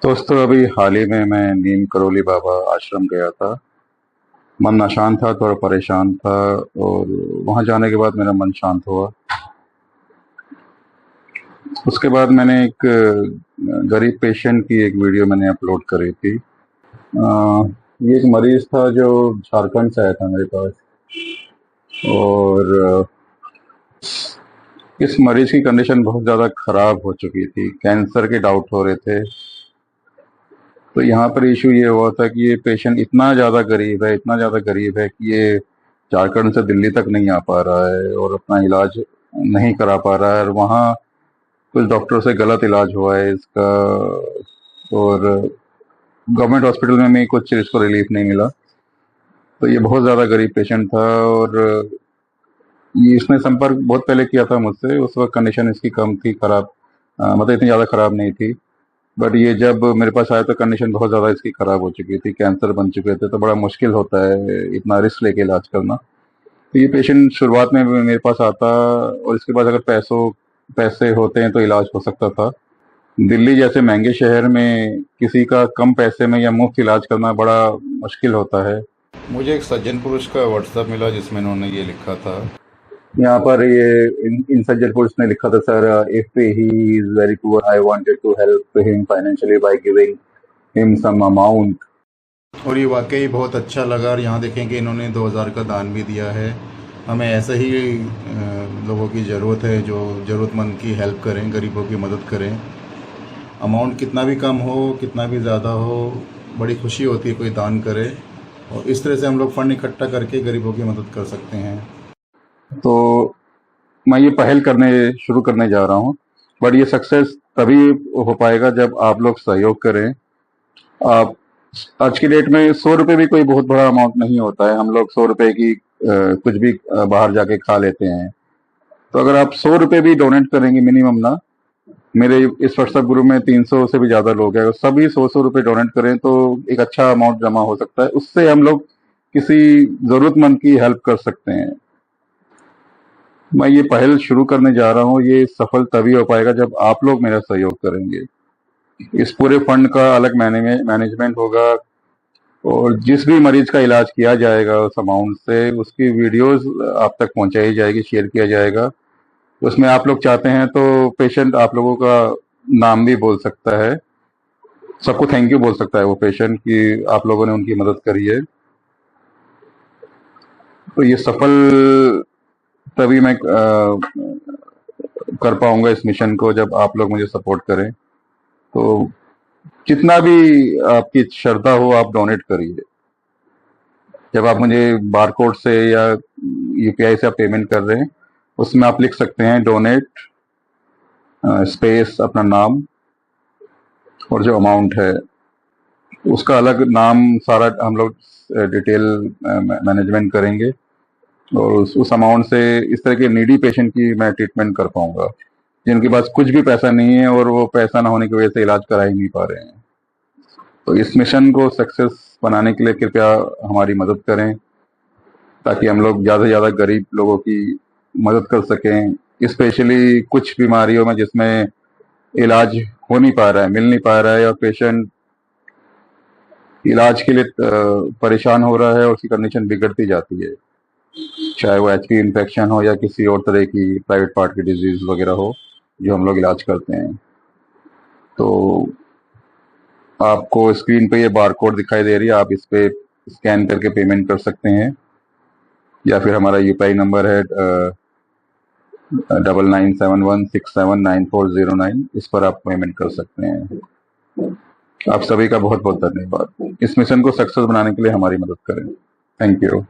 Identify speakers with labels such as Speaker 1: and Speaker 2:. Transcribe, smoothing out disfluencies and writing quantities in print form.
Speaker 1: दोस्तों अभी हाल ही में मैं नीम करोली बाबा आश्रम गया था। मन अशांत था, थोड़ा परेशान था। और वहां जाने के बाद मेरा मन शांत हुआ। उसके बाद मैंने एक गरीब पेशेंट की एक वीडियो मैंने अपलोड करी थी। ये एक मरीज था जो झारखंड से आया था मेरे पास। और इस मरीज की कंडीशन बहुत ज़्यादा खराब हो चुकी थी, कैंसर के डाउट हो रहे थे। तो यहाँ पर इशू ये हुआ था कि ये पेशेंट इतना ज़्यादा गरीब है, इतना ज़्यादा गरीब है कि ये झारखंड से दिल्ली तक नहीं आ पा रहा है और अपना इलाज नहीं करा पा रहा है। और वहाँ कुछ डॉक्टर से गलत इलाज हुआ है इसका। और गवर्नमेंट हॉस्पिटल में भी कुछ इसको रिलीफ नहीं मिला। तो ये बहुत ज़्यादा गरीब पेशेंट था। और ये इसने संपर्क बहुत पहले किया था मुझसे। उस वक्त कंडीशन इसकी कम थी, खराब, मतलब इतनी ज़्यादा खराब नहीं थी। बट ये जब मेरे पास आया तो कंडीशन बहुत ज़्यादा इसकी खराब हो चुकी थी, कैंसर बन चुके थे। तो बड़ा मुश्किल होता है इतना रिस्क लेके इलाज करना। तो ये पेशेंट शुरुआत में भी मेरे पास आता, और इसके बाद अगर पैसे होते हैं तो इलाज हो सकता था। दिल्ली जैसे महंगे शहर में किसी का कम पैसे में या मुफ्त इलाज करना बड़ा मुश्किल होता है। मुझे एक सज्जन पुरुष का व्हाट्सएप मिला जिसमें उन्होंने ये लिखा था। यहाँ पर ये इन सज्जन पुरुष ने लिखा था, sir, if he is very poor I wanted to help him financially by giving him some amount.
Speaker 2: और ये वाकई बहुत अच्छा लगा। और यहाँ देखें कि इन्होंने 2000 का दान भी दिया है। हमें ऐसे ही लोगों की ज़रूरत है जो ज़रूरतमंद की हेल्प करें, गरीबों की मदद करें। अमाउंट कितना भी कम हो, कितना भी ज़्यादा हो, बड़ी खुशी होती है कोई दान करे। और इस तरह से हम लोग फ़ंड इकट्ठा करके गरीबों की मदद कर सकते हैं।
Speaker 1: तो मैं ये पहल करने शुरू करने जा रहा हूँ। बट ये सक्सेस तभी हो पाएगा जब आप लोग सहयोग करें। आप आज की डेट में 100 रुपये भी कोई बहुत बड़ा अमाउंट नहीं होता है। हम लोग 100 रुपये की कुछ भी बाहर जाके खा लेते हैं। तो अगर आप 100 रुपये भी डोनेट करेंगे मिनिमम ना, मेरे इस व्हाट्सएप ग्रुप में 300 से भी ज्यादा लोग हैं, अगर सभी 100 रुपये डोनेट करें तो एक अच्छा अमाउंट जमा हो सकता है। उससे हम लोग किसी जरूरतमंद की हेल्प कर सकते हैं। मैं ये पहल शुरू करने जा रहा हूँ। ये सफल तभी हो पाएगा जब आप लोग मेरा सहयोग करेंगे। इस पूरे फंड का अलग मैनेजमेंट होगा। और जिस भी मरीज का इलाज किया जाएगा उस अमाउंट से, उसकी वीडियोस आप तक पहुंचाई जाएगी, शेयर किया जाएगा। उसमें आप लोग चाहते हैं तो पेशेंट आप लोगों का नाम भी बोल सकता है, सबको थैंक यू बोल सकता है वो पेशेंट कि आप लोगों ने उनकी मदद करी है। तो ये सफल तभी मैं कर पाऊंगा इस मिशन को जब आप लोग मुझे सपोर्ट करें। तो जितना भी आपकी श्रद्धा हो आप डोनेट करिए। जब आप मुझे बारकोड से या यूपीआई से आप पेमेंट कर रहे हैं, उसमें आप लिख सकते हैं डोनेट स्पेस अपना नाम, और जो अमाउंट है उसका अलग नाम, सारा हम लोग डिटेल मैनेजमेंट करेंगे। और उस अमाउंट से इस तरह के नीडी पेशेंट की मैं ट्रीटमेंट कर पाऊंगा, जिनके पास कुछ भी पैसा नहीं है और वो पैसा ना होने की वजह से इलाज करा ही नहीं पा रहे हैं। तो इस मिशन को सक्सेस बनाने के लिए कृपया हमारी मदद करें, ताकि हम लोग ज़्यादा से ज़्यादा गरीब लोगों की मदद कर सकें। स्पेशली कुछ बीमारियों में जिसमें इलाज हो नहीं पा रहा है, मिल नहीं पा रहा है, और पेशेंट इलाज के लिए परेशान हो रहा है और उसकी कंडीशन बिगड़ती जाती है। चाहे वो एचपी इन्फेक्शन हो या किसी और तरह की प्राइवेट पार्ट की डिजीज वगैरह हो जो हम लोग इलाज करते हैं। तो आपको स्क्रीन पे ये बारकोड दिखाई दे रही है, आप इस पे स्कैन करके पेमेंट कर सकते हैं। या फिर हमारा यूपीआई नंबर है 9971679409, इस पर आप पेमेंट कर सकते हैं। आप सभी का बहुत बहुत धन्यवाद। इस मिशन को सक्सेस बनाने के लिए हमारी मदद करें। Thank you.